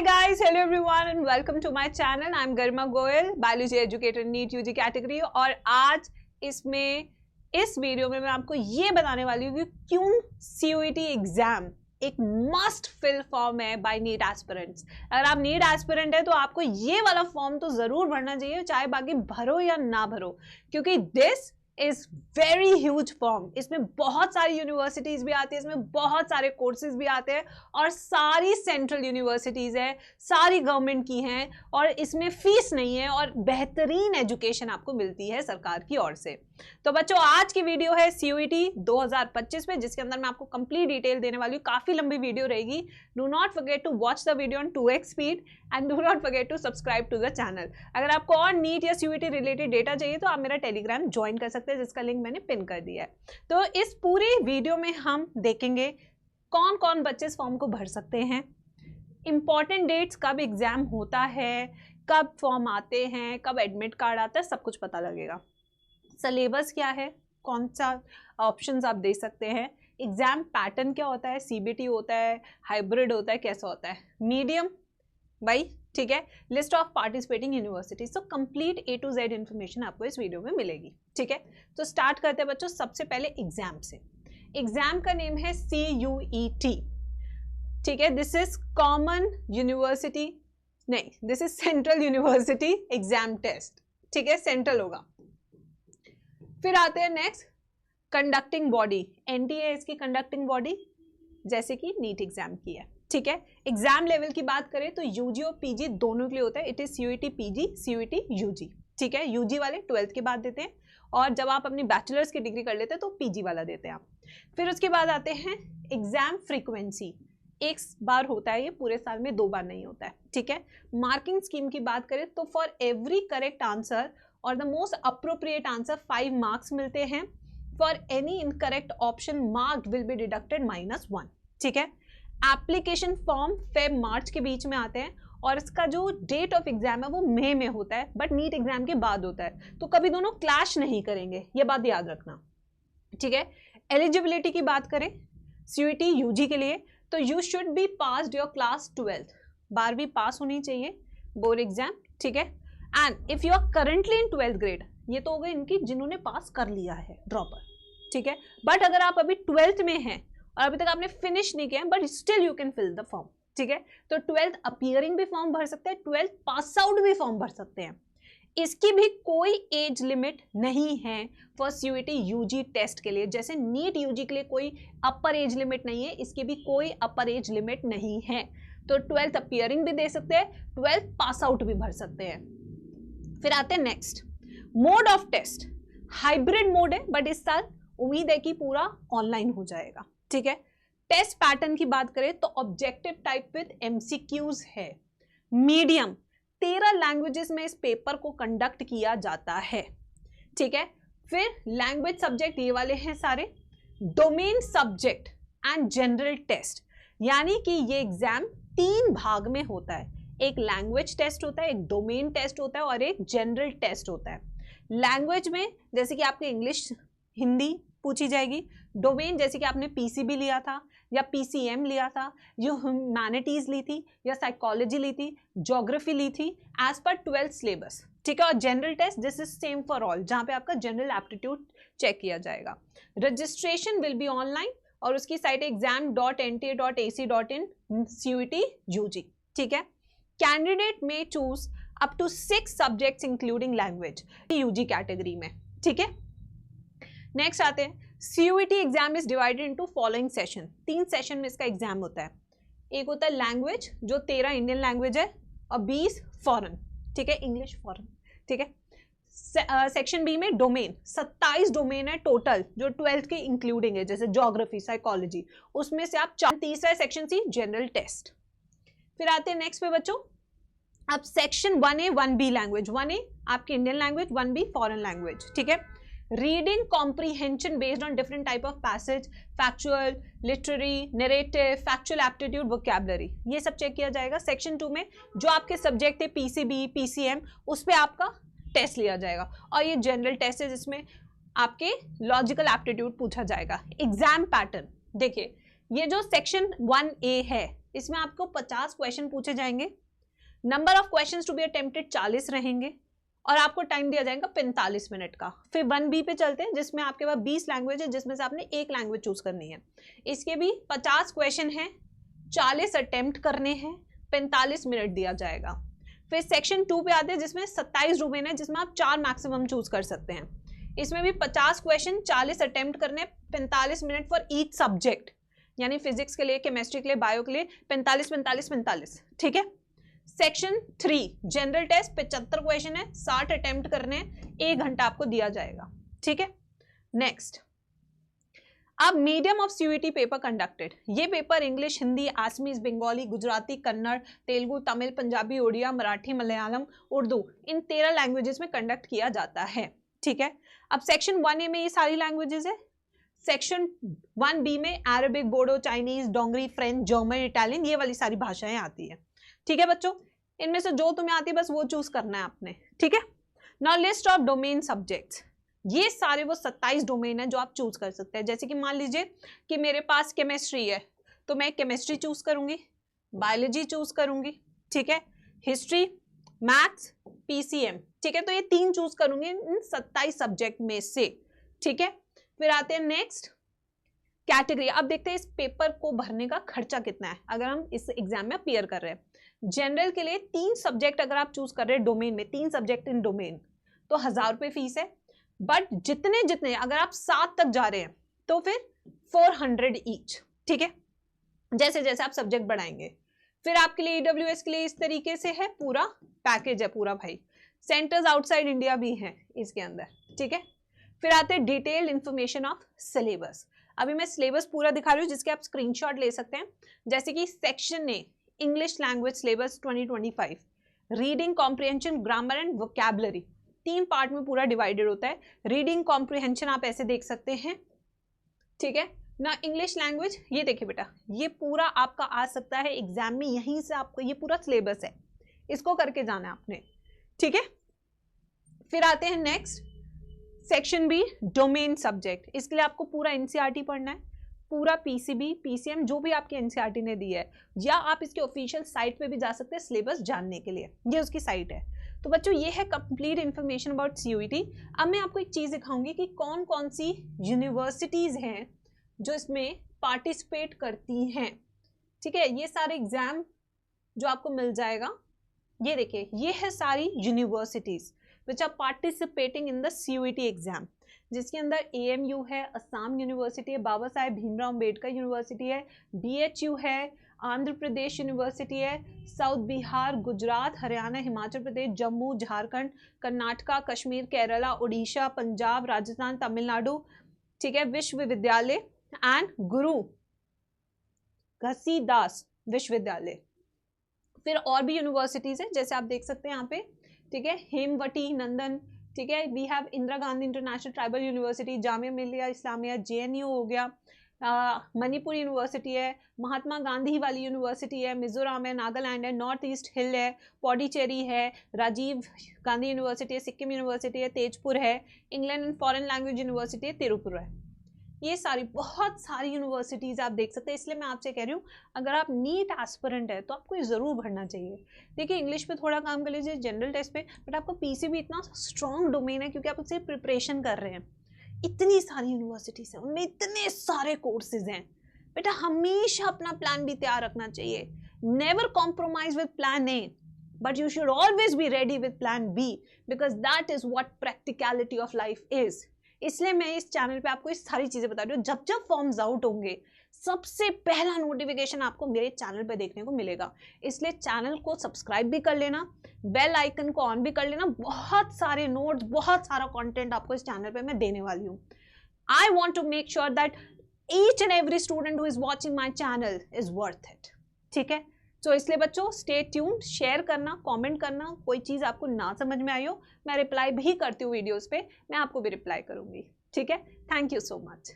guys, hello everyone and welcome to my channel. I'm Garima Goyal, biology educator NEET UG category. और आज इस video में मैं आपको ये बताने वाली हूँ कि क्यों CUET एग्जाम एक मस्ट फिल फॉर्म है बाय नीट एस्पिरेंट्स। अगर आप नीट एस्पिरेंट है तो आपको ये वाला फॉर्म तो जरूर भरना चाहिए, चाहे बाकी भरो या ना भरो, क्योंकि this is very huge form. इसमें बहुत सारी यूनिवर्सिटीज भी आती है, इसमें बहुत सारे कोर्सेज भी आते हैं और सारी सेंट्रल यूनिवर्सिटीज है, सारी गवर्नमेंट की हैं और इसमें फीस नहीं है और बेहतरीन एजुकेशन आपको मिलती है सरकार की ओर से। तो बच्चों, आज की वीडियो है CUET 2025 में, जिसके अंदर मैं आपको कंप्लीट डिटेल देने वाली हूँ। काफी लंबी वीडियो रहेगी। Do not forget to watch the video on 2x speed and do not forget to subscribe to the channel. अगर आपको और नीट या CUET रिलेटेड डेटा चाहिए तो आप मेरा टेलीग्राम ज्वाइन कर सकते हैं, जिसका लिंक मैंने पिन कर दिया है। तो इस पूरे वीडियो में हम देखेंगे कौन कौन बच्चे इस फॉर्म को भर सकते हैं, इंपॉर्टेंट डेट्स, कब एग्जाम होता है, कब फॉर्म आते हैं, कब एडमिट कार्ड आता है, सब कुछ पता लगेगा। सिलेबस क्या है, कौन सा ऑप्शंस आप दे सकते हैं, एग्जाम पैटर्न क्या होता है, CBT होता है, हाइब्रिड होता है, कैसा होता है, मीडियम भाई, ठीक है, लिस्ट ऑफ पार्टिसिपेटिंग यूनिवर्सिटीज। तो complete A to Z information आपको इस वीडियो में मिलेगी, ठीक है। तो स्टार्ट करते हैं बच्चों सबसे पहले एग्जाम से। एग्जाम का नेम है CUET, ठीक है। दिस इज कॉमन यूनिवर्सिटी, नहीं, this is central university exam test, ठीक है, सेंट्रल होगा। फिर आते हैं नेक्स्ट, कंडक्टिंग बॉडी। NTA इसकी कंडक्टिंग बॉडी, जैसे कि नीट एग्जाम की है, ठीक है। एग्जाम लेवल की बात करें तो UG और PG दोनों के लिए होता है। It is CUET PG, CUET UG, ठीक है। UG वाले 12th के बाद देते हैं और जब आप अपनी बैचलर्स की डिग्री कर लेते हैं तो PG वाला देते हैं आप। फिर उसके बाद आते हैं एग्जाम फ्रीक्वेंसी। एक बार होता है ये, पूरे साल में 2 बार नहीं होता है, ठीक है। मार्किंग स्कीम की बात करें तो फॉर एवरी करेक्ट आंसर और the most appropriate answer 5 marks मिलते हैं। For any incorrect option marked will be deducted -1, ठीक है। एप्लीकेशन फॉर्म फेब मार्च के बीच में आते हैं और इसका जो डेट ऑफ एग्जाम है वो मई में होता है, बट नीट एग्जाम के बाद होता है, तो कभी दोनों क्लैश नहीं करेंगे, ये बात याद रखना, ठीक है। एलिजिबिलिटी की बात करें CUET UG के लिए तो you should be passed your class 12th, 12वीं पास होनी चाहिए बोर्ड एग्जाम, ठीक है। And if you are currently in 12th grade, ये तो हो गए इनकी जिन्होंने पास कर लिया है, ड्रॉपर, ठीक है। बट अगर आप अभी 12th में हैं और अभी तक आपने फिनिश नहीं किया, but still you can fill the form, ठीक है। तो 12th अपीयरिंग भी फॉर्म भर सकते हैं, 12th पास आउट भी फॉर्म भर सकते हैं। इसकी भी कोई एज लिमिट नहीं है फॉर CUET UG टेस्ट के लिए, जैसे नीट UG के लिए कोई अपर एज लिमिट नहीं है, इसकी भी कोई अपर एज लिमिट नहीं है। तो 12th अपीयरिंग भी दे सकते हैं, 12th पास आउट भी भर सकते हैं। फिर आते हैं next, mode of test. Hybrid mode है, बट इस साल उम्मीद है कि पूरा ऑनलाइन हो जाएगा, ठीक है। टेस्ट पैटर्न की बात करें तो ऑब्जेक्टिव टाइप विद MCQs है। मीडियम 13 लैंग्वेजेस में इस पेपर को कंडक्ट किया जाता है, ठीक है। फिर लैंग्वेज सब्जेक्ट ये वाले हैं सारे, domain subject and general test, यानी कि ये एग्जाम 3 भाग में होता है। एक लैंग्वेज टेस्ट होता है, एक डोमेन टेस्ट होता है और एक जनरल टेस्ट होता है। लैंग्वेज में जैसे कि आपके इंग्लिश, हिंदी पूछी जाएगी। डोमेन जैसे कि आपने PCB लिया था या PCM लिया था, जो ह्यूमैनिटीज ली थी या साइकोलॉजी ली थी, ज्योग्राफी ली थी, एज पर 12th सिलेबस, ठीक है। और general test this is same for all, जहां पे आपका जनरल एप्टीट्यूड चेक किया जाएगा। रजिस्ट्रेशन विल बी ऑनलाइन और उसकी साइट exam.nta.ac.in CUET UG, ठीक है। कैंडिडेट में choose up to 6 subjects including language UG category में, ठीक है। नेक्स्ट आते हैं, CUET exam is divided into following session. 3 session में इसका एग्जाम होता है। एक होता है लैंग्वेज, जो 13 इंडियन लैंग्वेज है और 20 फॉरेन, ठीक है, इंग्लिश फॉरेन, ठीक है। सेक्शन B में डोमेन, 27 डोमेन है टोटल, जो 12th के इंक्लूडिंग है, जैसे ज्योग्राफी, साइकोलॉजी, उसमें से आप 4। तीसरा सेक्शन C जनरल टेस्ट। फिर आते हैं नेक्स्ट पे बच्चों, अब section 1A 1B language, 1A आपकी Indian language, 1B foreign language, ठीक है। Reading comprehension based on different type of passage, factual, literary, narrative, factual aptitude, vocabulary, ये सब चेक किया जाएगा। सेक्शन 2 में जो आपके सब्जेक्ट है PCB, PCM, उस पर आपका टेस्ट लिया जाएगा। और ये जनरल टेस्ट है जिसमें आपके लॉजिकल एप्टीट्यूड पूछा जाएगा। एग्जाम पैटर्न देखिए, ये जो सेक्शन 1A है इसमें आपको 50 क्वेश्चन पूछे जाएंगे, number of questions to be attempted 40 रहेंगे और आपको टाइम दिया जाएगा 45 मिनट का। फिर 1B पे चलते हैं जिसमें आपके पास 20 लैंग्वेज है, जिसमें से आपने एक लैंग्वेज चूज करनी है। इसके भी 50 क्वेश्चन हैं, 40 अटेम्प्ट करने हैं, 45 मिनट दिया जाएगा। फिर सेक्शन 2 पे आते हैं जिसमें 27 डोमेन है, जिसमें आप 4 मैक्सिमम चूज कर सकते हैं। इसमें भी 50 क्वेश्चन, 40 अटेम्प्ट करने, 45 मिनट फॉर ईच सब्जेक्ट, यानी फिजिक्स के लिए, केमिस्ट्री के लिए, बायो के लिए 45, ठीक है। सेक्शन 3 जनरल टेस्ट 75 क्वेश्चन है, 60 अटेम्प्ट करने, 1 घंटा आपको दिया जाएगा, ठीक है। नेक्स्ट, अब medium of CUET paper conducted, ये पेपर इंग्लिश, हिंदी, आसमीज, बंगाली, गुजराती, कन्नड़, तेलुगु, तमिल, पंजाबी, उड़िया, मराठी, मलयालम, उर्दू, इन 13 लैंग्वेजेस में कंडक्ट किया जाता है, ठीक है। अब सेक्शन 1A में ये सारी लैंग्वेजेस है, सेक्शन 1B में अरबिक, बोडो, चाइनीज, डोंगरी, फ्रेंच, जर्मन, इटालियन, ये वाली सारी भाषाएं आती है, ठीक है बच्चों। इनमें से जो तुम्हें आती है बस वो चूज करना है आपने, ठीक है। Now list of domain subjects, ये सारे वो 27 डोमेन है जो आप चूज कर सकते हैं। जैसे कि मान लीजिए कि मेरे पास केमिस्ट्री है तो मैं केमिस्ट्री चूज करूंगी, बायोलॉजी चूज करूंगी, ठीक है, हिस्ट्री, मैथ्स, PCM, ठीक है। तो ये 3 चूज करूंगी इन 27 सब्जेक्ट में से, ठीक है। फिर आते हैं नेक्स्ट कैटेगरी। अब देखते हैं इस पेपर को भरने का खर्चा कितना है अगर हम इस एग्जाम में अपीयर कर रहे हैं। जनरल के लिए 3 सब्जेक्ट अगर आप चूज कर रहे हैं डोमेन में, 3 सब्जेक्ट इन डोमेन, तो 1000 रुपये फीस है। बट जितने जितने अगर आप 7 तक जा रहे हैं तो फिर 400 ईच, ठीक है, जैसे जैसे आप सब्जेक्ट बढ़ाएंगे। फिर आपके लिए EWS के लिए इस तरीके से है, पूरा पैकेज है पूरा भाई। सेंटर्स आउटसाइड इंडिया भी हैं इसके अंदर, ठीक है। फिर आते हैं डिटेल्ड इंफॉर्मेशन ऑफ सिलेबस। अभी मैं सिलेबस पूरा दिखा रही हूँ जिसके आप स्क्रीनशॉट ले सकते हैं। जैसे कि section A English language syllabus 2025, reading comprehension, grammar and vocabulary, 3 part में पूरा डिवाइडेड होता है। रीडिंग कॉम्प्रिहेंशन आप ऐसे देख सकते हैं, ठीक है ना। इंग्लिश लैंग्वेज, ये देखिए बेटा, ये पूरा आपका आ सकता है एग्जाम में, यहीं से आपको ये पूरा सिलेबस है, इसको करके जाना है आपने, ठीक है। फिर आते हैं next section B domain subject. इसके लिए आपको पूरा NCERT पढ़ना है, पूरा PCB, PCM जो भी आपके NCERT ने दी है, या आप इसके ऑफिशियल साइट पे भी जा सकते हैं सिलेबस जानने के लिए, ये उसकी साइट है। तो बच्चों ये है कंप्लीट इन्फॉर्मेशन अबाउट CUET। अब मैं आपको एक चीज़ दिखाऊंगी कि कौन कौन सी यूनिवर्सिटीज़ हैं जो इसमें पार्टिसिपेट करती हैं, ठीक है। ये सारे एग्जाम जो आपको मिल जाएगा, ये देखिए, ये है सारी universities which are participating in the CUET exam, जिसके अंदर AMU है, असम यूनिवर्सिटी है, बाबा साहेब भीमराव अम्बेडकर यूनिवर्सिटी है, BHU है, आंध्र प्रदेश यूनिवर्सिटी है, साउथ बिहार, गुजरात, हरियाणा, हिमाचल प्रदेश, जम्मू, झारखंड, कर्नाटका, कश्मीर, केरला, उड़ीसा, पंजाब, राजस्थान, तमिलनाडु, ठीक है, विश्वविद्यालय एंड गुरु घसीदास विश्वविद्यालय। फिर और भी यूनिवर्सिटीज है जैसे आप देख सकते हैं यहाँ पे, ठीक है, हेमवती नंदन, ठीक है, we have Indira Gandhi international tribal university, Jamia Millia Islamia, JNU हो गया, मणिपुर यूनिवर्सिटी है, महात्मा गांधी वाली यूनिवर्सिटी है, मिजोरम है, नागालैंड है, नॉर्थ ईस्ट हिल है, पौडीचेरी है, राजीव गांधी यूनिवर्सिटी है, सिक्किम यूनिवर्सिटी है, तेजपुर है, England and foreign language university है, तिरुपुर है। ये सारी बहुत सारी यूनिवर्सिटीज आप देख सकते हैं। इसलिए मैं आपसे कह रही हूँ अगर आप नीट एस्पिरेंट है तो आपको ये ज़रूर भरना चाहिए। देखिए इंग्लिश पे थोड़ा काम कर लीजिए जनरल टेस्ट पे, बट आपका PCB इतना स्ट्रॉन्ग डोमेन है क्योंकि आप उससे प्रिपरेशन कर रहे हैं। इतनी सारी यूनिवर्सिटीज़ हैं, उनमें इतने सारे कोर्सेज हैं, बेटा हमेशा अपना प्लान भी तैयार रखना चाहिए। Never compromise with plan A, but you should always be ready with plan B because that is what practicality of life is। इसलिए मैं इस चैनल पे आपको इस सारी चीजें बता रही हूँ। जब जब फॉर्म्स आउट होंगे सबसे पहला नोटिफिकेशन आपको मेरे चैनल पे देखने को मिलेगा। इसलिए चैनल को सब्सक्राइब भी कर लेना, बेल आइकन को ऑन भी कर लेना। बहुत सारे नोट्स, बहुत सारा कंटेंट आपको इस चैनल पे मैं देने वाली हूँ। I want to make sure that each and every student who is watching my channel is worth it, ठीक है। तो इसलिए बच्चों स्टे ट्यून, शेयर करना, कमेंट करना, कोई चीज़ आपको ना समझ में आई हो मैं रिप्लाई भी करती हूँ वीडियोस पे, मैं आपको भी रिप्लाई करूँगी, ठीक है। Thank you so much.